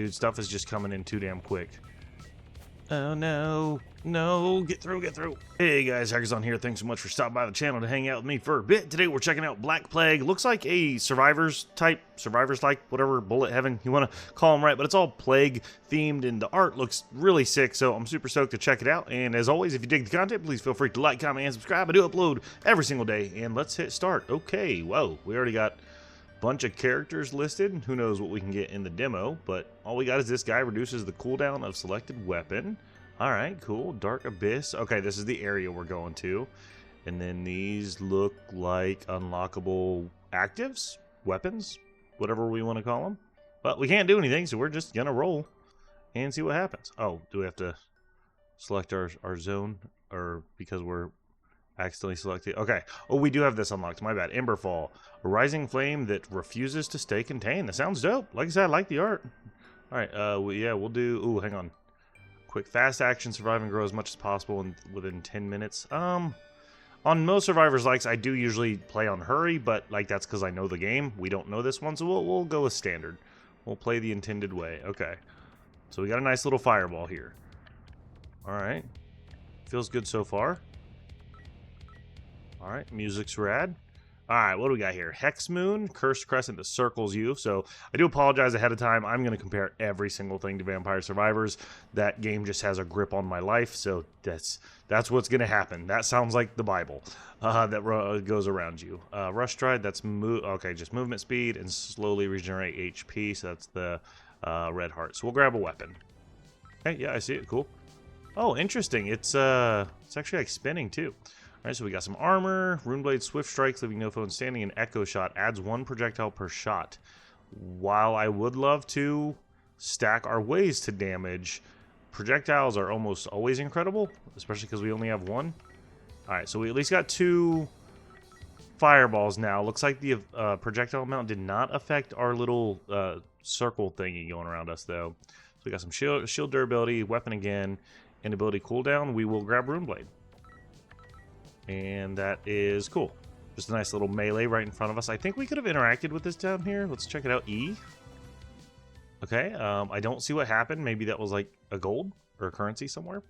Dude, stuff is just coming in too damn quick. Oh no, no, get through, get through. Hey guys, Hackers on here. Thanks so much for stopping by the channel to hang out with me for a bit. Today we're checking out Black Plague. Looks like a Survivorslike, whatever, bullet heaven you want to call them, right? But it's all plague themed and the art looks really sick, so I'm super stoked to check it out. And as always, if you dig the content, please feel free to like, comment, and subscribe. I do upload every single day, and let's hit start. Okay, whoa, we already got bunch of characters listed. Who knows what we can get in the demo, but all we got is this guy reduces the cooldown of selected weapon. All right, cool. Dark Abyss. Okay, this is the area we're going to. And then these look like unlockable actives, weapons, whatever we want to call them. But we can't do anything, so we're just gonna roll and see what happens. Oh, do we have to select our zone, or because we're accidentally selected? Okay. Oh, we do have this unlocked. My bad. Emberfall. A rising flame that refuses to stay contained. That sounds dope. Like I said, I like the art. All right. Yeah, we'll do... Ooh, hang on. Quick, fast action, survive and grow as much as possible within 10 minutes. On most Survivors likes, I do usually play on hurry, but like that's because I know the game. We don't know this one, so we'll go with standard. We'll play the intended way. Okay. So we got a nice little fireball here. All right. Feels good so far. All right, music's rad. All right, what do we got here? Hex Moon, Cursed Crescent that circles you. So I do apologize ahead of time. I'm going to compare every single thing to Vampire Survivors. That game just has a grip on my life, so that's what's going to happen. That sounds like the Bible that goes around you. Rush Stride, that's just movement speed and slowly regenerate HP. So that's the red heart. So we'll grab a weapon. Okay, yeah, I see it. Cool. Oh, interesting. It's actually like spinning too. Alright, so we got some armor, Runeblade, Swift Strikes, leaving no foe standing, and Echo Shot adds 1 projectile per shot. While I would love to stack our ways to damage, projectiles are almost always incredible, especially because we only have 1. Alright, so we at least got 2 fireballs now. Looks like the projectile amount did not affect our little circle thingy going around us, though. So we got some shield durability, weapon again, and ability cooldown. We will grab Runeblade. And that is cool. Just a nice little melee right in front of us. I think we could have interacted with this down here. Let's check it out. E. Okay, I don't see what happened. Maybe that was like a gold or a currency somewhere.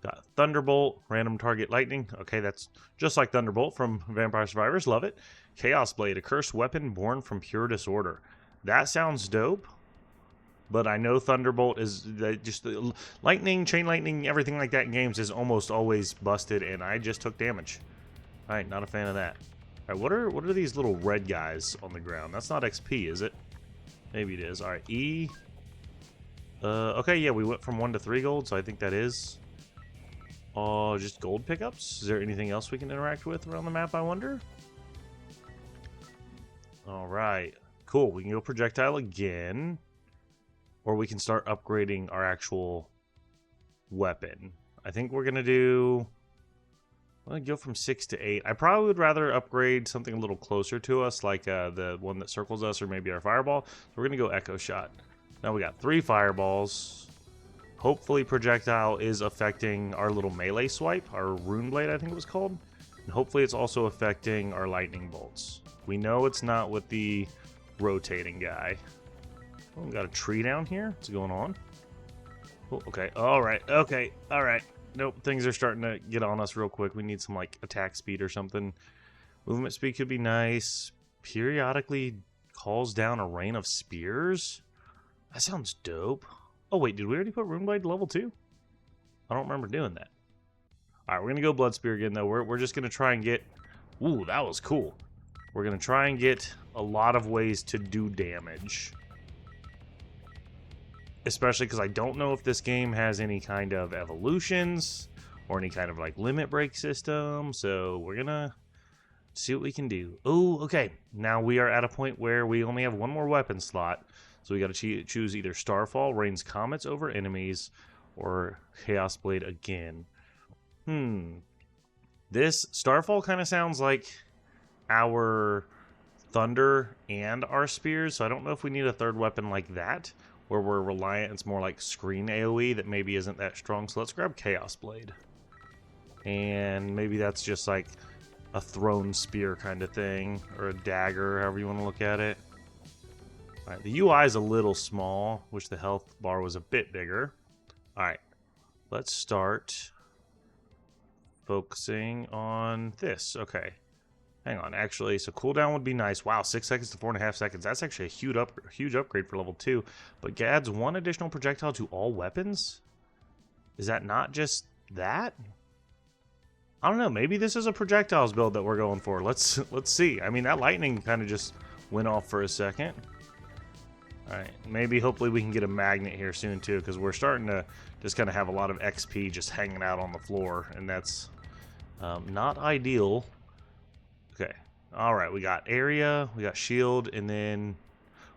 Got Thunderbolt, random target lightning. Okay, that's just like Thunderbolt from Vampire Survivors. Love it. Chaos Blade, a cursed weapon born from pure disorder. That sounds dope. But I know Thunderbolt is just lightning, chain lightning, everything like that in games is almost always busted, and I just took damage. All right, not a fan of that. All right, what are these little red guys on the ground? That's not XP, is it? Maybe it is. All right, E. Okay, yeah, we went from 1 to 3 gold, so I think that is just gold pickups. Is there anything else we can interact with around the map, I wonder? All right, cool. We can go projectile again. Or we can start upgrading our actual weapon. I think we're going to do... I'm going to go from 6 to 8. I probably would rather upgrade something a little closer to us, like the one that circles us, or maybe our fireball. So we're going to go Echo Shot. Now we got 3 fireballs. Hopefully projectile is affecting our little melee swipe, our rune blade, I think it was called. And hopefully it's also affecting our lightning bolts. We know it's not with the rotating guy. Oh, we got a tree down here. What's going on? Oh, okay. All right. Okay. All right. Nope. Things are starting to get on us real quick. We need some like attack speed or something. Movement speed could be nice. Periodically calls down a rain of spears. That sounds dope. Oh wait, did we already put Runeblade to level 2? I don't remember doing that. All right, we're gonna go Blood Spear again though. We're just gonna try and get. Ooh, that was cool. We're gonna try and get a lot of ways to do damage. Especially because I don't know if this game has any kind of evolutions or any kind of like limit break system. So we're gonna see what we can do. Oh, okay. Now we are at a point where we only have 1 more weapon slot. So we got to choose either Starfall, rains comets over enemies, or Chaos Blade again. This Starfall kind of sounds like our Thunder and our Spears. So I don't know if we need a 3rd weapon like that, where we're reliant, it's more like screen AoE that maybe isn't that strong. So let's grab Chaos Blade. And maybe that's just like a thrown spear kind of thing, or a dagger, however you want to look at it. All right, the UI is a little small. Wish the health bar was a bit bigger. All right, let's start focusing on this. Okay, hang on. Actually, so cooldown would be nice. Wow, 6 seconds to 4.5 seconds. That's actually a huge upgrade for level 2. But adds 1 additional projectile to all weapons. Is that not just that? I don't know. Maybe this is a projectiles build that we're going for. Let's see. I mean, that lightning kind of just went off for a second. All right, maybe hopefully we can get a magnet here soon too, because we're starting to just kind of have a lot of XP just hanging out on the floor, and that's not ideal. Okay, all right, we got area, we got shield, and then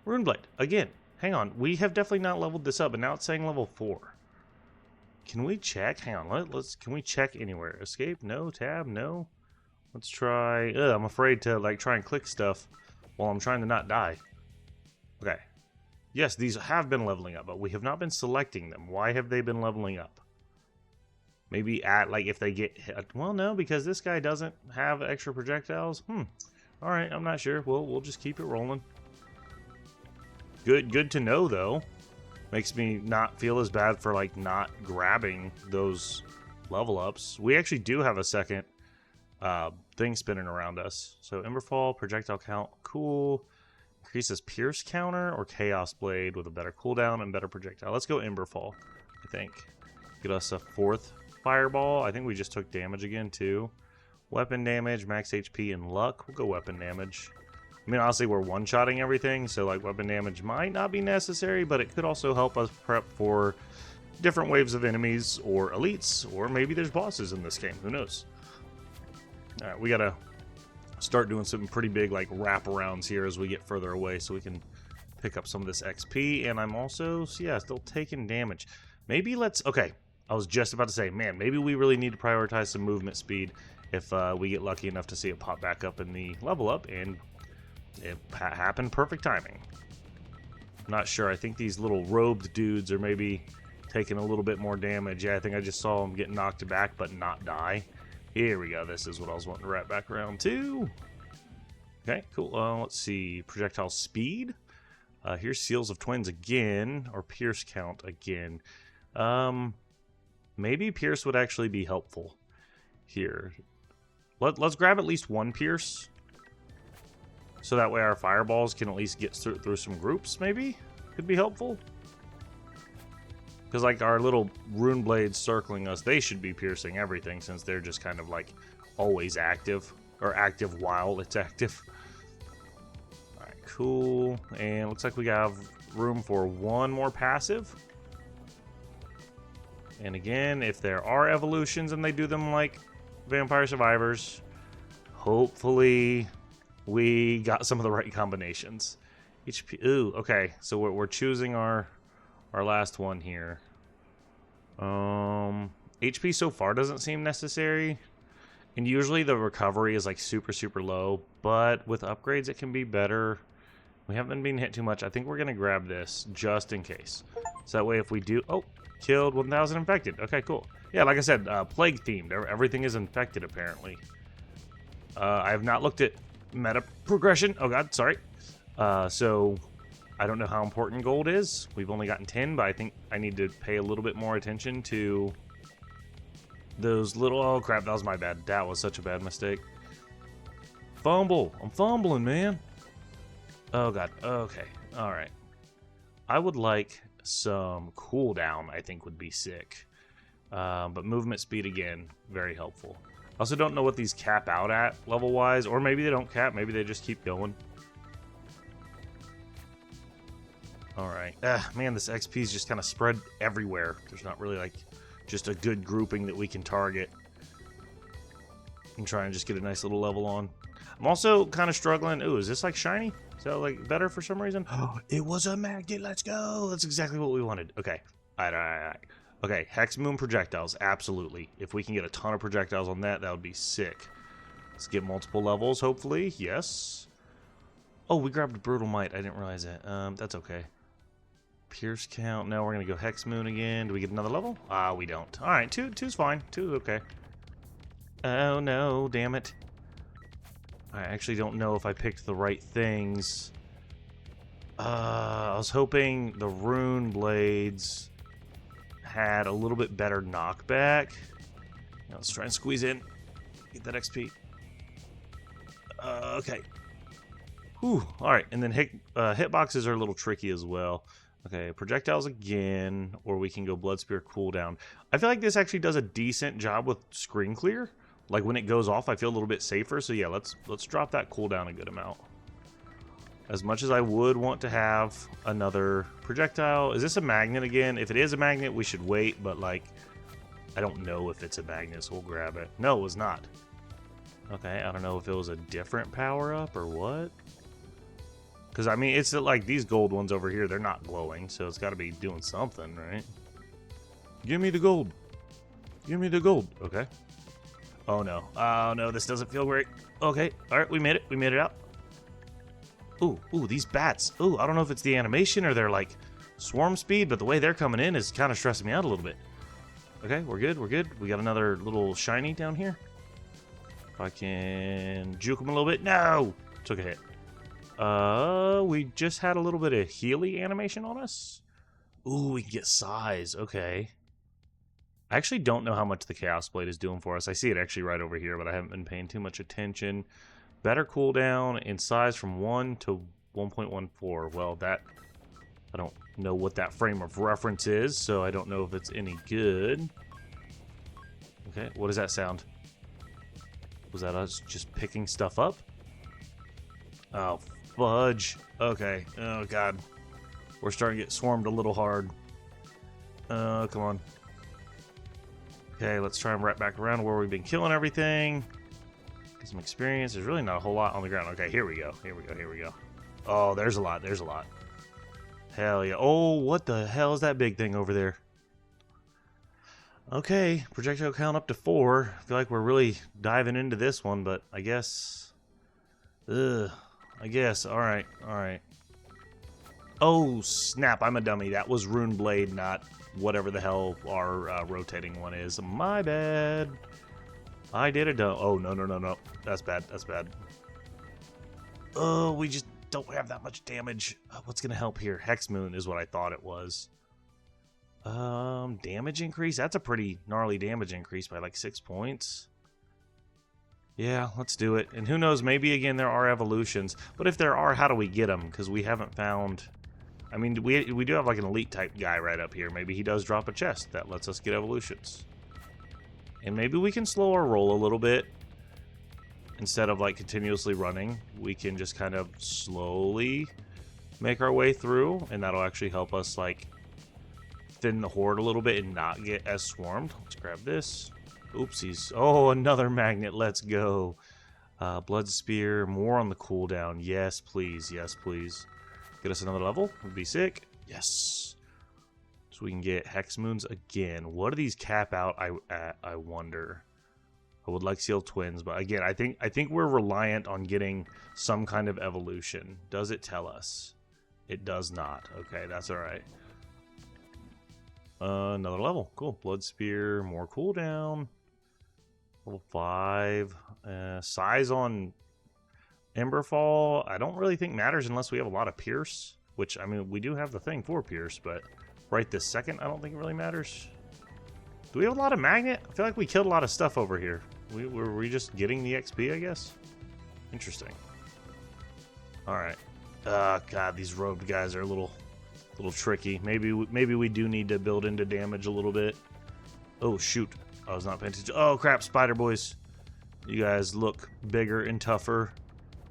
rune blade again. Hang on, we have definitely not leveled this up, and now it's saying level 4. Can we check? Hang on, can we check anywhere? Escape? No. Tab? No. Let's try. I'm afraid to like try and click stuff while I'm trying to not die. Okay. Yes, these have been leveling up, but we have not been selecting them. Why have they been leveling up? Maybe at, like, if they get hit. Well, no, because this guy doesn't have extra projectiles. All right, I'm not sure. We'll just keep it rolling. Good to know, though. Makes me not feel as bad for, like, not grabbing those level ups. We actually do have a second thing spinning around us. So, Emberfall, projectile count, cool. Increases Pierce counter or Chaos Blade with a better cooldown and better projectile. Let's go Emberfall, I think. Get us a 4th Fireball. I think we just took damage again, too. Weapon damage, max HP, and luck. We'll go weapon damage. I mean, honestly, we're one-shotting everything, so, like, weapon damage might not be necessary, but it could also help us prep for different waves of enemies or elites, or maybe there's bosses in this game. Who knows? All right, we gotta start doing some pretty big like wraparounds here as we get further away so we can pick up some of this XP. And I'm also, yeah, still taking damage. Maybe let's, okay, I was just about to say, man, maybe we really need to prioritize some movement speed if we get lucky enough to see it pop back up in the level up, and it happened perfect timing. I'm not sure. I think these little robed dudes are maybe taking a little bit more damage. Yeah, I think I just saw them get knocked back but not die. Here we go. This is what I was wanting to wrap back around to. Okay, cool. Let's see. Projectile speed. Here's Seals of Twins again, or Pierce count again. Maybe Pierce would actually be helpful here. Let's grab at least 1 Pierce, so that way our fireballs can at least get through some groups. Maybe could be helpful. Because, like, our little rune blades circling us, they should be piercing everything since they're just kind of, like, always active. Or active while it's active. Alright, cool. And looks like we have room for 1 more passive. And again, if there are evolutions and they do them like Vampire Survivors, hopefully we got some of the right combinations. HP, ooh, okay. So we're choosing our last one here. HP so far doesn't seem necessary, and usually the recovery is like super low, but with upgrades it can be better. We haven't been being hit too much. I think we're gonna grab this just in case, so that way if we do, oh, killed 1,000 infected. Okay, cool. Yeah, like I said, plague themed. Everything is infected apparently. I have not looked at meta progression. Oh god, sorry. So I don't know how important gold is. We've only gotten 10, but I think I need to pay a little bit more attention to those little... Oh, crap, that was my bad. That was such a bad mistake. Fumble. I'm fumbling, man. Oh, God. Okay. All right. I would like some cooldown, I think would be sick. But movement speed, again, very helpful. I also don't know what these cap out at level-wise, or maybe they don't cap. Maybe they just keep going. Alright. Man, this XP is just kind of spread everywhere. There's not really, like, just a good grouping that we can target and try and just get a nice little level on. I'm also kind of struggling. Ooh, is this, like, shiny? Is that, like, better for some reason? Oh, it was a magnet. Let's go. That's exactly what we wanted. Okay. Alright. Okay, Hex Moon projectiles. Absolutely. If we can get a ton of projectiles on that, that would be sick. Let's get multiple levels, hopefully. Yes. Oh, we grabbed Brutal Might. I didn't realize that. That's okay. Pierce count. Now we're going to go Hex Moon again. Do we get another level? Ah, we don't. Alright, two's fine. 2's okay. Oh, no. Damn it. I actually don't know if I picked the right things. I was hoping the rune blades had a little bit better knockback. Now let's try and squeeze in. Get that XP. Okay. Whew. Alright, and then hitboxes are a little tricky as well. Okay, projectiles again, or we can go Blood Spear cooldown. I feel like this actually does a decent job with screen clear. Like when it goes off, I feel a little bit safer. So yeah, let's drop that cooldown a good amount. As much as I would want to have another projectile. Is this a magnet again? If it is a magnet, we should wait, but like, I don't know if it's a magnet, so we'll grab it. No, it was not. Okay, I don't know if it was a different power-up or what. Because, I mean, it's like these gold ones over here, they're not glowing, so it's got to be doing something, right? Give me the gold. Give me the gold. Okay. Oh, no. Oh, no, this doesn't feel great. Okay, all right, we made it. We made it out. Ooh, these bats. Ooh, I don't know if it's the animation or their, like, swarm speed, but the way they're coming in is kind of stressing me out a little bit. Okay, we're good, we're good. We got another little shiny down here. If I can juke him a little bit. No! Took a hit. We just had a little bit of Healy animation on us. Ooh, we can get size. Okay. I actually don't know how much the Chaos Blade is doing for us. I see it actually right over here, but I haven't been paying too much attention. Better cooldown in size from 1 to 1.14. Well, that... I don't know what that frame of reference is, so I don't know if it's any good. Okay, what does that sound? Was that us just picking stuff up? Oh, fudge. Okay. Oh, God. We're starting to get swarmed a little hard. Come on. Okay, let's try and wrap back around where we've been killing everything. Get some experience. There's really not a whole lot on the ground. Okay, here we go. Here we go. Here we go. Oh, there's a lot. There's a lot. Hell yeah. Oh, what the hell is that big thing over there? Okay, projectile count up to 4. I feel like we're really diving into this one, but I guess... I guess. Alright, alright. Oh, snap. I'm a dummy. That was Rune Blade, not whatever the hell our rotating one is. My bad. I did a dumb... Oh, no, no, no, no. That's bad. That's bad. Oh, we just don't have that much damage. What's going to help here? Hex Moon is what I thought it was. Damage increase? That's a pretty gnarly damage increase by like 6 points. Yeah, let's do it. And who knows, maybe again there are evolutions. But if there are, how do we get them? Because we haven't found... I mean, we do have like an elite type guy right up here. Maybe he does drop a chest that lets us get evolutions. And maybe we can slow our roll a little bit. Instead of like continuously running, we can just kind of slowly make our way through. And that'll actually help us like thin the horde a little bit and not get as swarmed. Let's grab this. Oopsies. Oh, another magnet. Let's go. Blood Spear. More on the cooldown. Yes, please. Yes, please. Get us another level. Would be sick. Yes. So we can get Hex Moons again. What do these cap out? I wonder. I would like Seal Twins, but again, I think we're reliant on getting some kind of evolution. Does it tell us? It does not. Okay, that's all right. Another level. Cool. Blood Spear. More cooldown. Level 5. Size on Emberfall, I don't really think matters unless we have a lot of Pierce. Which, I mean, we do have the thing for Pierce, but right this second, I don't think it really matters. Do we have a lot of Magnet? I feel like we killed a lot of stuff over here. Were we just getting the XP, I guess? Interesting. Alright. God, these robed guys are a little tricky. Maybe we do need to build into damage a little bit. Oh, shoot. I was not paying attention. Oh, crap, Spider Boys. You guys look bigger and tougher.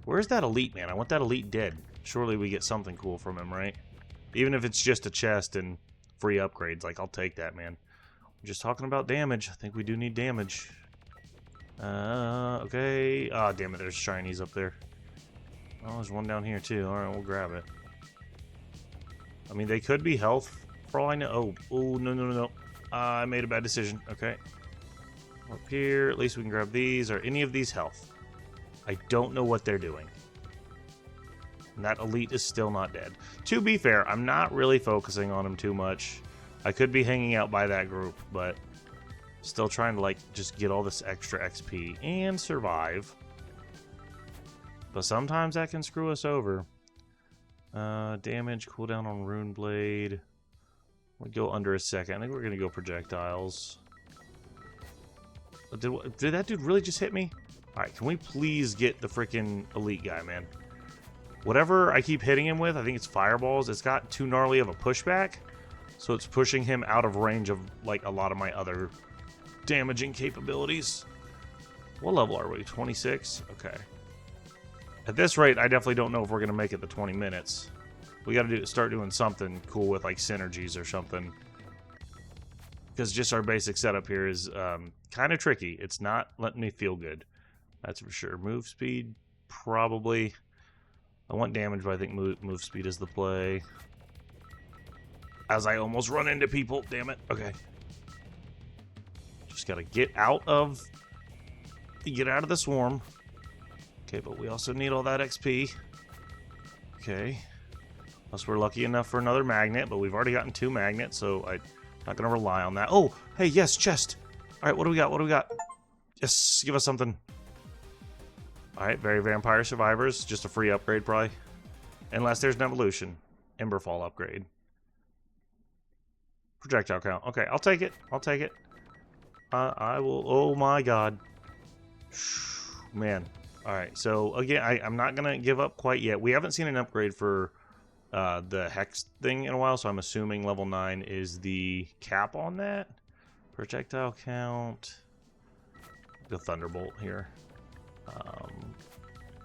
Where's that elite, man? I want that elite dead. Surely we get something cool from him, right? Even if it's just a chest and free upgrades. Like, I'll take that, man. We're just talking about damage. I think we do need damage. Okay. Ah, damn it. There's shinies up there. Oh, there's one down here, too. Alright, we'll grab it. I mean, they could be health, for all I know. Oh, no, no, no, no. I made a bad decision. Okay. Up here. At least we can grab these. Are any of these health? I don't know what they're doing. And that elite is still not dead. To be fair, I'm not really focusing on him too much. I could be hanging out by that group, but still trying to, like, just get all this extra XP and survive. But sometimes that can screw us over. Damage, cooldown on Rune Blade. We'll go under a second. I think we're going to go projectiles. Did that dude really just hit me? Alright, can we please get the freaking elite guy, man? Whatever I keep hitting him with, I think it's fireballs. It's got too gnarly of a pushback. So it's pushing him out of range of, like, a lot of my other damaging capabilities. What level are we? 26? Okay. At this rate, I definitely don't know if we're going to make it the 20 minutes. We got to start doing something cool with, like, synergies or something. Because just our basic setup here is kind of tricky. It's not letting me feel good. That's for sure. Move speed, probably. I want damage, but I think move speed is the play. As I almost run into people. Damn it. Okay. Just got to get out of the swarm. Okay, but we also need all that XP. Okay. Unless we're lucky enough for another magnet, but we've already gotten 2 magnets, so I'm not going to rely on that. Oh, hey, yes, chest. All right, what do we got? What do we got? Yes, give us something. All right, very vampire survivors. Just a free upgrade, probably. Unless there's an evolution. Emberfall upgrade. Projectile count. Okay, I'll take it. I'll take it. I will. Oh, my God. Man. All right, so, again, I'm not going to give up quite yet. We haven't seen an upgrade for the Hex thing in a while, so I'm assuming level 9 is the cap on that. Projectile count. The Thunderbolt here.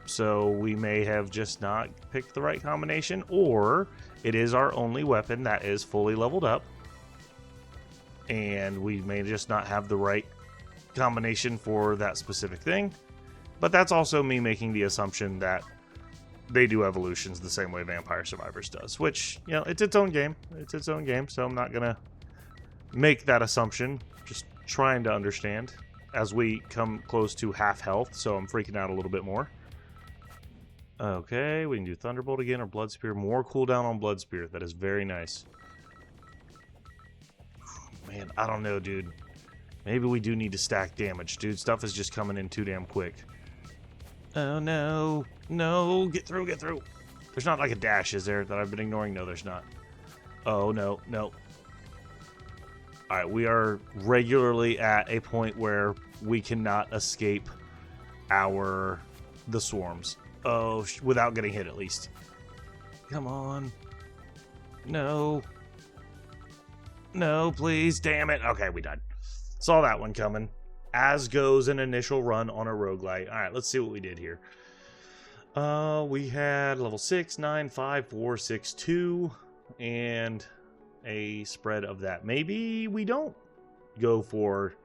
So we may have just not picked the right combination, or it is our only weapon that is fully leveled up, and we may just not have the right combination for that specific thing. But that's also me making the assumption that they do evolutions the same way Vampire Survivors does, which, you know, it's its own game. It's its own game, so I'm not gonna make that assumption. Just trying to understand as we come close to half health, so I'm freaking out a little bit more. Okay, we can do Thunderbolt again or Blood Spear. More cooldown on Blood Spear. That is very nice. Man, I don't know, dude. Maybe we do need to stack damage. Dude, stuff is just coming in too damn quick. Oh, no. No, get through, get through. There's not like a dash, is there, that I've been ignoring? No, there's not. Oh, no, no. All right, we are regularly at a point where we cannot escape the swarms. Oh, without getting hit at least. Come on. No. No, please. Damn it. Okay, we died. Saw that one coming. As goes an initial run on a roguelite. All right, let's see what we did here. We had level 6, 9, 5, 4, 6, 2, and a spread of that. Maybe we don't go for,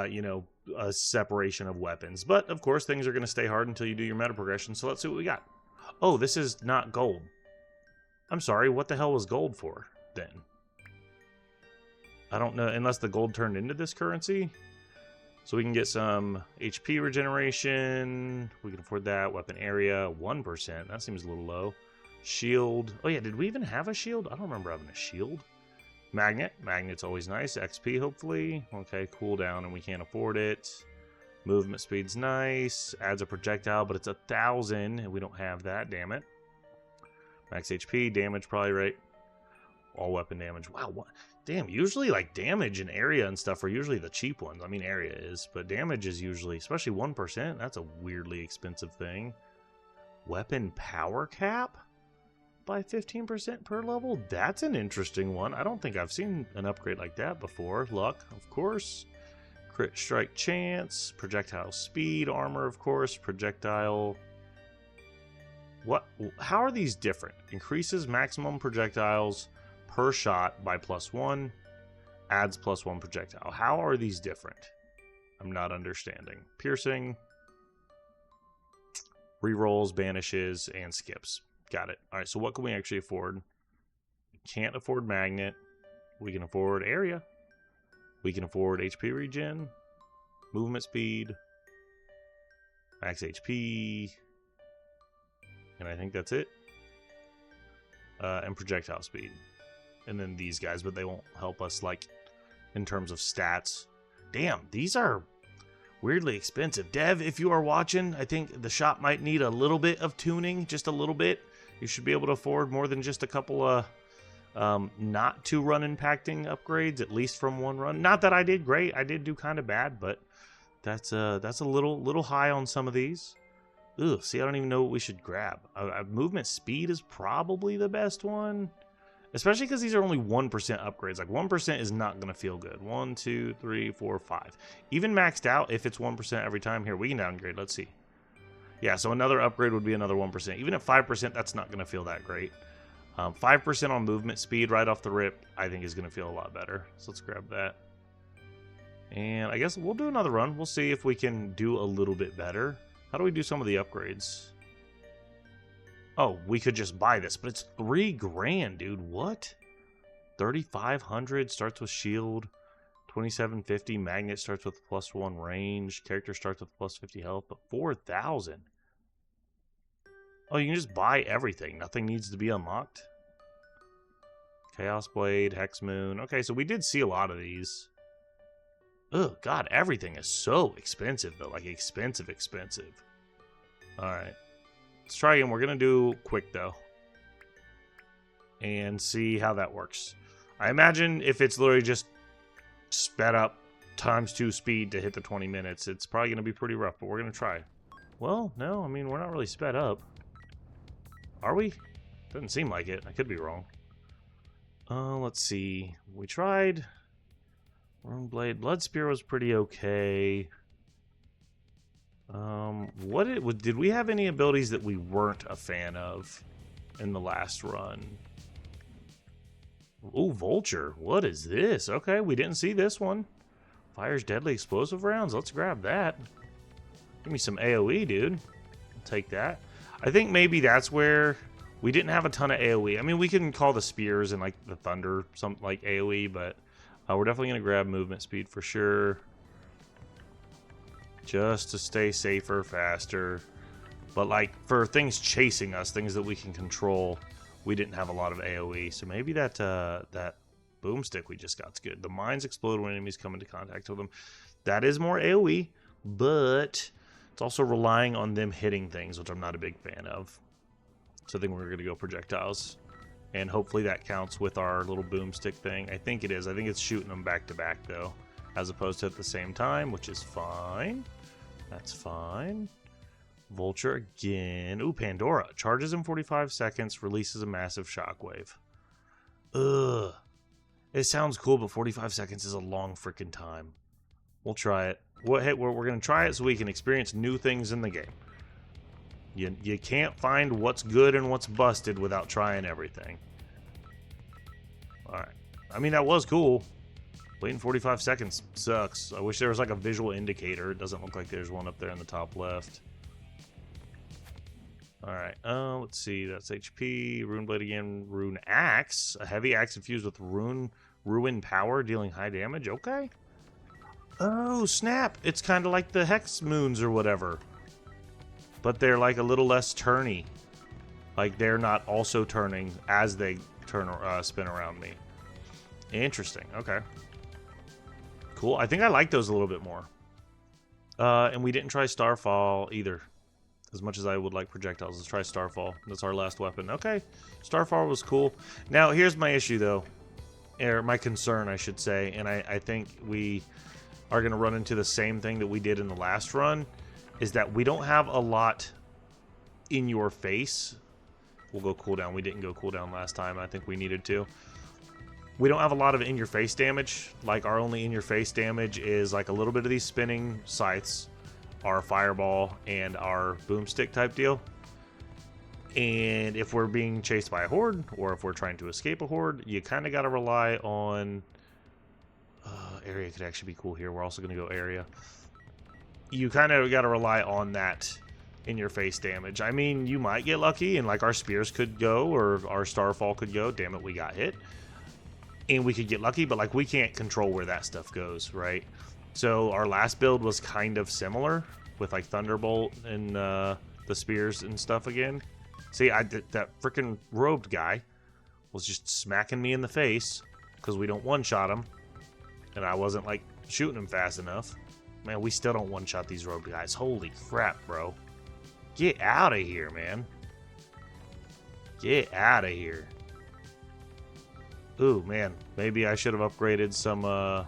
you know, a separation of weapons. But, of course, things are going to stay hard until you do your meta progression, so let's see what we got. Oh, this is not gold. I'm sorry, what the hell was gold for, then? I don't know, unless the gold turned into this currency. So we can get some HP regeneration. We can afford that. Weapon area, 1%. That seems a little low. Shield. Oh, yeah, did we even have a shield? I don't remember having a shield. Magnet. Magnet's always nice. XP, hopefully. Okay, cooldown, and we can't afford it. Movement speed's nice. Adds a projectile, but it's 1,000, and we don't have that, damn it. Max HP, damage probably, right? All weapon damage. Wow, what? Damn, usually, like, damage and area and stuff are usually the cheap ones. I mean, area is, but damage is usually, especially 1%, that's a weirdly expensive thing. Weapon power cap? By 15% per level? That's an interesting one. I don't think I've seen an upgrade like that before. Luck, of course. Crit strike chance. Projectile speed. Armor, of course. Projectile. What? How are these different? Increases maximum projectiles per shot by +1. Adds +1 projectile. How are these different? I'm not understanding. Piercing. Rerolls, banishes, and skips. Got it. All right, so what can we actually afford? We can't afford magnet. We can afford area. We can afford HP regen, movement speed, max HP, and I think that's it. And projectile speed. And then these guys, but they won't help us, like, in terms of stats. Damn, these are weirdly expensive. Dev, if you are watching, I think the shop might need a little bit of tuning, just a little bit. You should be able to afford more than just a couple of not too run impacting upgrades, at least from one run. Not that I did great. I did do kind of bad, but that's a little high on some of these. Ugh, see, I don't even know what we should grab. Movement speed is probably the best one. Especially because these are only 1% upgrades. Like 1% is not going to feel good. 1, 2, 3, 4, 5. Even maxed out, if it's 1% every time. Here, we can downgrade. Let's see. Yeah, so another upgrade would be another 1%. Even at 5%, that's not going to feel that great. 5% on movement speed right off the rip, I think is going to feel a lot better. So let's grab that. And I guess we'll do another run. We'll see if we can do a little bit better. How do we do some of the upgrades? Oh, we could just buy this, but it's $3 grand, dude. What? 3,500 starts with shield. 2,750 magnet starts with +1 range. Character starts with +50 health, but 4,000. Oh, you can just buy everything. Nothing needs to be unlocked. Chaos Blade, Hex Moon. Okay, so we did see a lot of these. Oh God, everything is so expensive though. Like expensive. All right. Let's try again. We're going to do quick, though. And see how that works. I imagine if it's literally just sped up ×2 speed to hit the 20 minutes, it's probably going to be pretty rough, but we're going to try. Well, no, I mean, we're not really sped up. Are we? Doesn't seem like it. I could be wrong. Let's see. We tried. Rune Blade. Blood Spear was pretty okay. Did we have any abilities that we weren't a fan of in the last run? Ooh, Vulture. What is this? Okay, we didn't see this one. Fires deadly explosive rounds. Let's grab that. Give me some AoE, dude. I'll take that. I think maybe that's where we didn't have a ton of AoE. I mean, we can call the spears and like the thunder something like AoE, but we're definitely going to grab movement speed for sure. Just to stay safer, faster. But like for things chasing us, things that we can control, we didn't have a lot of AoE. So maybe that that boomstick we just got's good. The mines explode when enemies come into contact with them. That is more AoE, but it's also relying on them hitting things, which I'm not a big fan of. So I think we're going to go projectiles. And hopefully that counts with our little boomstick thing. I think it is. I think it's shooting them back to back though, as opposed to at the same time, which is fine. That's fine. Vulture again. Ooh, Pandora. Charges in 45 seconds, releases a massive shockwave. Ugh. It sounds cool, but 45 seconds is a long freaking time. We'll try it. Hey, we're going to try it so we can experience new things in the game. You can't find what's good and what's busted without trying everything. Alright. I mean, that was cool. Waiting 45 seconds sucks. I wish there was like a visual indicator. It doesn't look like there's one up there in the top left. Alright, let's see. That's HP. Rune Blade again. Rune Axe. A heavy axe infused with Ruin Power, dealing high damage. Okay. Oh, snap. It's kind of like the Hex Moons or whatever. But they're like a little less turny. Like they're not also turning as they spin around me. Interesting. Okay. Cool. I think I like those a little bit more. And we didn't try Starfall either. As much as I would like projectiles. Let's try Starfall. That's our last weapon. Okay. Starfall was cool. Now, here's my issue, though. Or my concern, I should say. And I think we are going to run into the same thing that we did in the last run. Is that we don't have a lot in your face. We'll go cooldown. We didn't go cooldown last time. I think we needed to. We don't have a lot of in-your-face damage. Like, our only in-your-face damage is, like, a little bit of these spinning scythes, our fireball, and our boomstick type deal. And if we're being chased by a horde, or if we're trying to escape a horde, you kind of got to rely on... area could actually be cool here. We're also going to go area. You kind of got to rely on that in-your-face damage. I mean, you might get lucky, and, like, our spears could go, or our Starfall could go. Damn it, we got hit. And we could get lucky, but like we can't control where that stuff goes, right? So our last build was kind of similar with like Thunderbolt and the spears and stuff again. See, that freaking robed guy was just smacking me in the face because we don't one-shot him, and I wasn't like shooting him fast enough. Man, we still don't one-shot these robed guys. Holy crap, bro! Get out of here, man! Get out of here. Ooh, man. Maybe I should have upgraded some of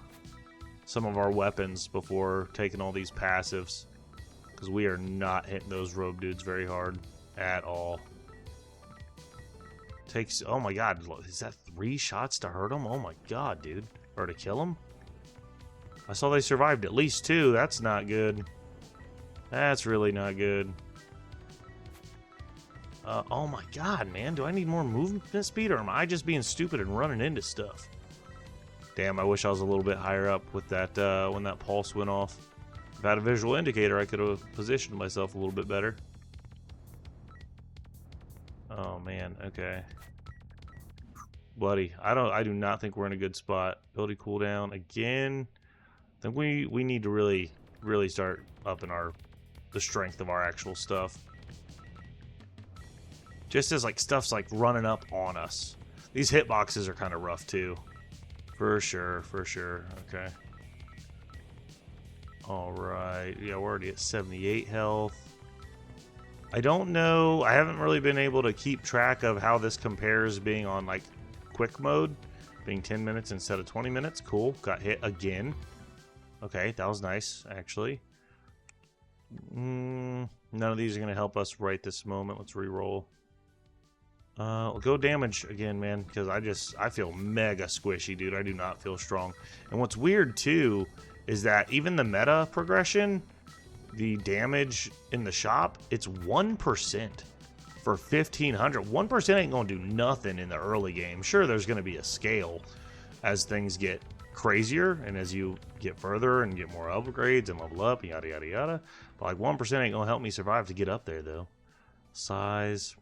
our weapons before taking all these passives. Because we are not hitting those robe dudes very hard at all. Takes, oh my god, is that 3 shots to hurt him? Oh my god, dude. Or to kill him? I saw they survived at least 2. That's not good. That's really not good. Oh my god, man. Do I need more movement speed, or am I just being stupid and running into stuff? Damn, I wish I was a little bit higher up with that when that pulse went off. If I had a visual indicator, I could have positioned myself a little bit better. Oh man, okay. Buddy, I do not think we're in a good spot. Ability cooldown again. I think we need to really start upping the strength of our actual stuff. Just as like stuff's like running up on us. These hitboxes are kind of rough too. For sure. Okay. Alright. Yeah, we're already at 78 health. I don't know. I haven't really been able to keep track of how this compares being on like quick mode. Being 10 minutes instead of 20 minutes. Cool. Got hit again. Okay, that was nice, actually. None of these are going to help us right this moment. Let's re-roll. We'll go damage again, man, because I feel mega squishy, dude. I do not feel strong. And what's weird, too, is that even the meta progression, the damage in the shop, it's 1% for 1,500. 1% ain't going to do nothing in the early game. Sure, there's going to be a scale as things get crazier and as you get further and get more upgrades and level up, yada, yada, yada. But like 1% ain't going to help me survive to get up there, though. Size...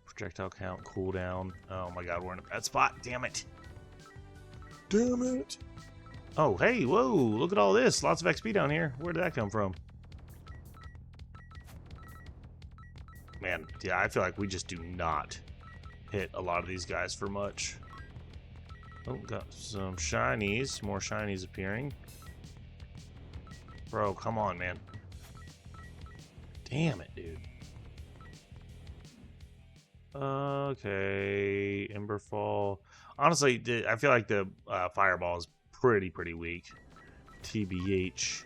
projectile count, cooldown. Oh my god, we're in a bad spot. Damn it. Damn it. Oh, hey, whoa, look at all this. Lots of XP down here. Where did that come from? Man, yeah, I feel like we just do not hit a lot of these guys for much. Oh, got some shinies. More shinies appearing. Bro, come on, man. Damn it, dude. Okay, Emberfall. Honestly, I feel like the Fireball is pretty weak. TBH.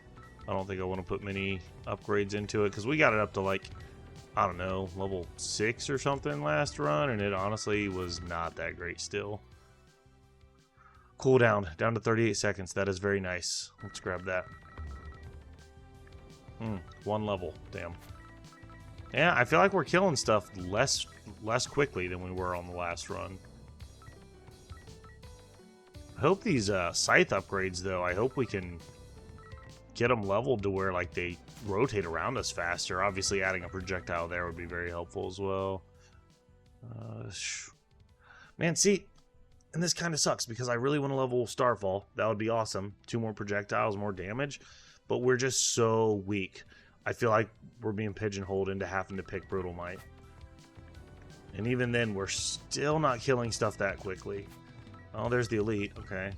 I don't think I want to put many upgrades into it because we got it up to like, I don't know, level 6 or something last run, and it honestly was not that great still. Cooldown down to 38 seconds. That is very nice. Let's grab that. 1 level. Damn. Yeah, I feel like we're killing stuff less quickly than we were on the last run. I hope these scythe upgrades, though, I hope we can get them leveled to where like they rotate around us faster. Obviously, adding a projectile there would be very helpful as well. Man, see, and this kind of sucks because I really want to level Starfall. That would be awesome. 2 more projectiles, more damage, but we're just so weak. I feel like we're being pigeonholed into having to pick Brutal Might. And even then, we're still not killing stuff that quickly. Oh, there's the Elite. Okay.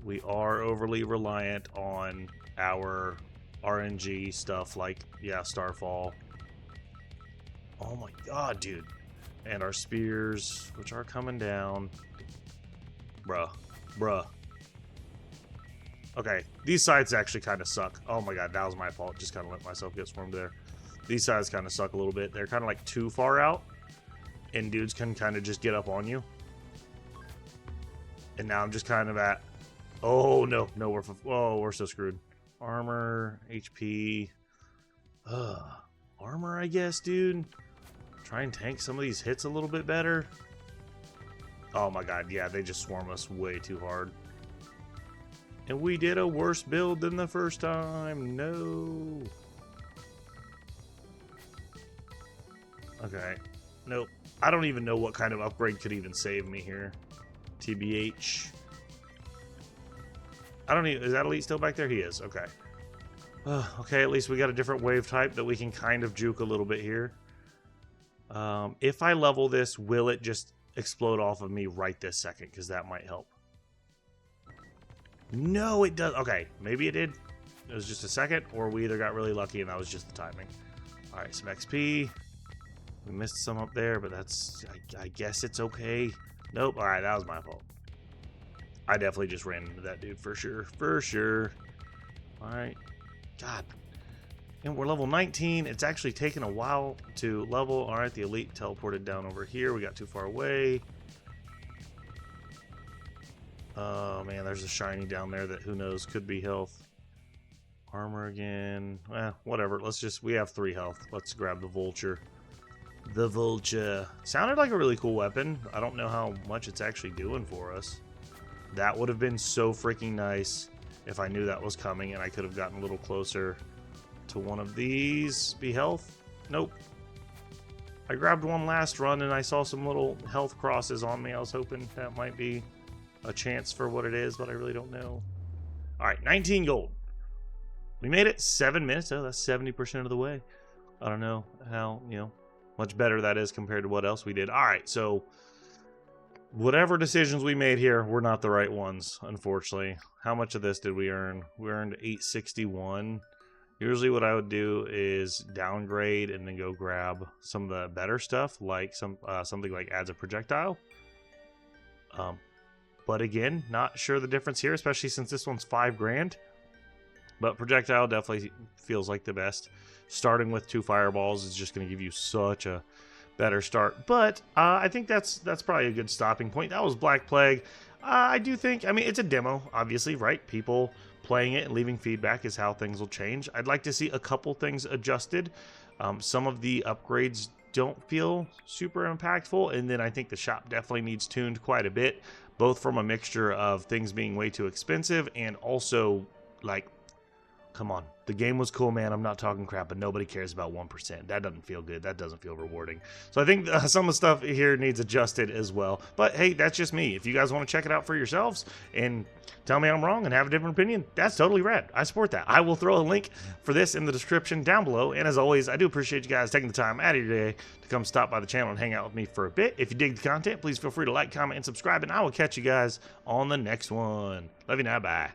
We are overly reliant on our RNG stuff like, yeah, Starfall. Oh my god, dude. And our spears, which are coming down. Bruh. Okay, these sides actually kind of suck. Oh my god, that was my fault. Just kind of let myself get swarmed there. These sides kind of suck a little bit. They're kind of like too far out. And dudes can kind of just get up on you. And now I'm just kind of at... Oh, no. No, we're so screwed. Armor, HP. Armor, I guess, dude. Try and tank some of these hits a little bit better. Oh my god, yeah, they just swarm us way too hard. And we did a worse build than the first time. No. Okay. Nope. I don't even know what kind of upgrade could even save me here. TBH. I don't even... Is that Elite still back there? He is. Okay. Okay, at least we got a different wave type that we can kind of juke a little bit here. If I level this, will it just explode off of me right this second? Because that might help. No, it does. Okay, maybe it did. It was just a second, or we either got really lucky and that was just the timing. All right, some XP. We missed some up there, but that's, I guess it's okay. Nope. All right, that was my fault. I definitely just ran into that dude for sure. For sure. All right. God. And we're level 19. It's actually taken a while to level. All right, the elite teleported down over here. We got too far away. Oh, man, there's a shiny down there that who knows could be health. Armor again. Whatever. We have 3 health. Let's grab the vulture. The vulture. Sounded like a really cool weapon. I don't know how much it's actually doing for us. That would have been so freaking nice if I knew that was coming and I could have gotten a little closer to one of these. Be health? Nope. I grabbed one last run and I saw some little health crosses on me. I was hoping that might be a chance for what it is, but I really don't know. Alright, 19 gold. We made it 7 minutes. Oh, that's 70% of the way. I don't know how, much better that is compared to what else we did. Alright, so whatever decisions we made here were not the right ones, unfortunately. How much of this did we earn? We earned 861. Usually what I would do is downgrade and then go grab some of the better stuff, like something like adds a projectile. But again, not sure the difference here, especially since this one's 5 grand. But projectile definitely feels like the best. Starting with 2 fireballs is just going to give you such a better start. But I think that's probably a good stopping point. That was Black Plague. I do think, it's a demo, obviously, right? People playing it and leaving feedback is how things will change. I'd like to see a couple things adjusted. Some of the upgrades don't feel super impactful, and then I think the shop definitely needs tuned quite a bit, both from a mixture of things being way too expensive and also, like, come on. The game was cool, man. I'm not talking crap, but nobody cares about 1%. That doesn't feel good. That doesn't feel rewarding. So I think some of the stuff here needs adjusted as well. But hey, that's just me. If you guys want to check it out for yourselves and tell me I'm wrong and have a different opinion, that's totally rad. I support that. I will throw a link for this in the description down below. And as always, I do appreciate you guys taking the time out of your day to come stop by the channel and hang out with me for a bit. If you dig the content, please feel free to like, comment, and subscribe. And I will catch you guys on the next one. Love you now. Bye.